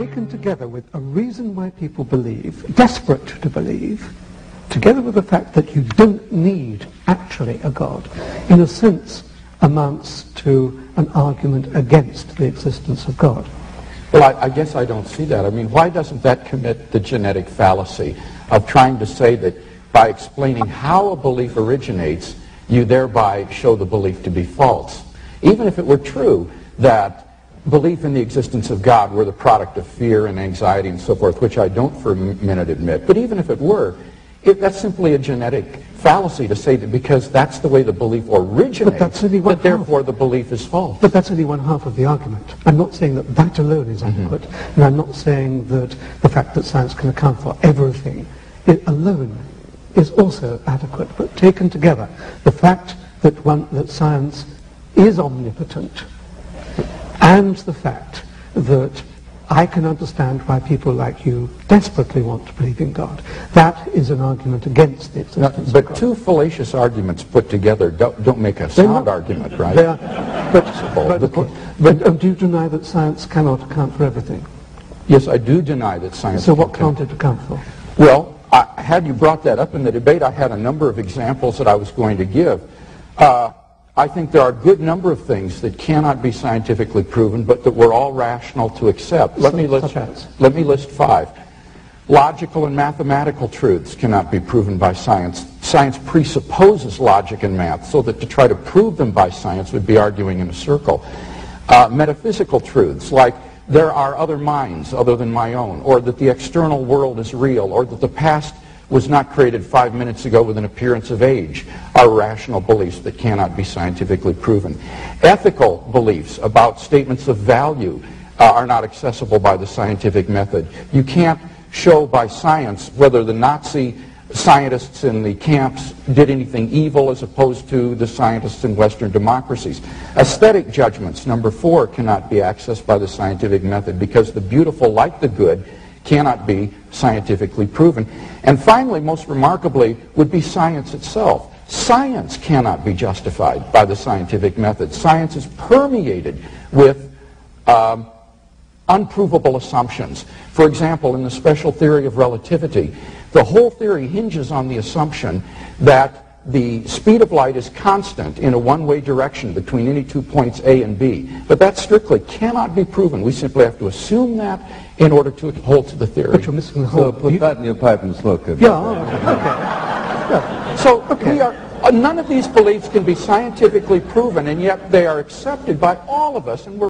taken together with a reason why people believe, desperate to believe, together with the fact that you don't need actually a God, in a sense amounts to an argument against the existence of God. Well, I guess I don't see that. I mean, why doesn't that commit the genetic fallacy of trying to say that by explaining how a belief originates, you thereby show the belief to be false? Even if it were true that belief in the existence of God were the product of fear and anxiety and so forth, which I don't for a minute admit, but even if it were, that's simply a genetic fallacy to say that because that's the way the belief originates, that therefore the belief is false. But that's only one half of the argument. I'm not saying that that alone is adequate, and I'm not saying that the fact that science can account for everything, it alone is also adequate. But taken together, the fact that science is omnipotent, and the fact that I can understand why people like you desperately want to believe in God, that is an argument against the existence of God. But two fallacious arguments put together don't make a sound argument, right? They are, but do you deny that science cannot account for everything? Yes, I do deny that science So what can't it account for? Well, had you brought that up in the debate, I had a number of examples that I was going to give. I think there are a good number of things that cannot be scientifically proven, but that we're all rational to accept. Let me list 5. Logical and mathematical truths cannot be proven by science. Science presupposes logic and math, so that to try to prove them by science would be arguing in a circle. Metaphysical truths, like there are other minds other than my own, or that the external world is real, or that the past was not created 5 minutes ago with an appearance of age, are rational beliefs that cannot be scientifically proven. Ethical beliefs about statements of value are not accessible by the scientific method. You can't show by science whether the Nazi scientists in the camps did anything evil as opposed to the scientists in Western democracies. Aesthetic judgments, number 4, cannot be accessed by the scientific method because the beautiful, like the good, cannot be scientifically proven. And finally, most remarkably, would be science itself. Science cannot be justified by the scientific method. Science is permeated with unprovable assumptions. For example, in the special theory of relativity, the whole theory hinges on the assumption that the speed of light is constant in a one-way direction between any 2 points A and B. But that strictly cannot be proven. We simply have to assume that in order to hold to the theory. But you're missing the whole... So put that in your pipe and smoke it. Yeah, okay. So we are, none of these beliefs can be scientifically proven, and yet they are accepted by all of us, and we're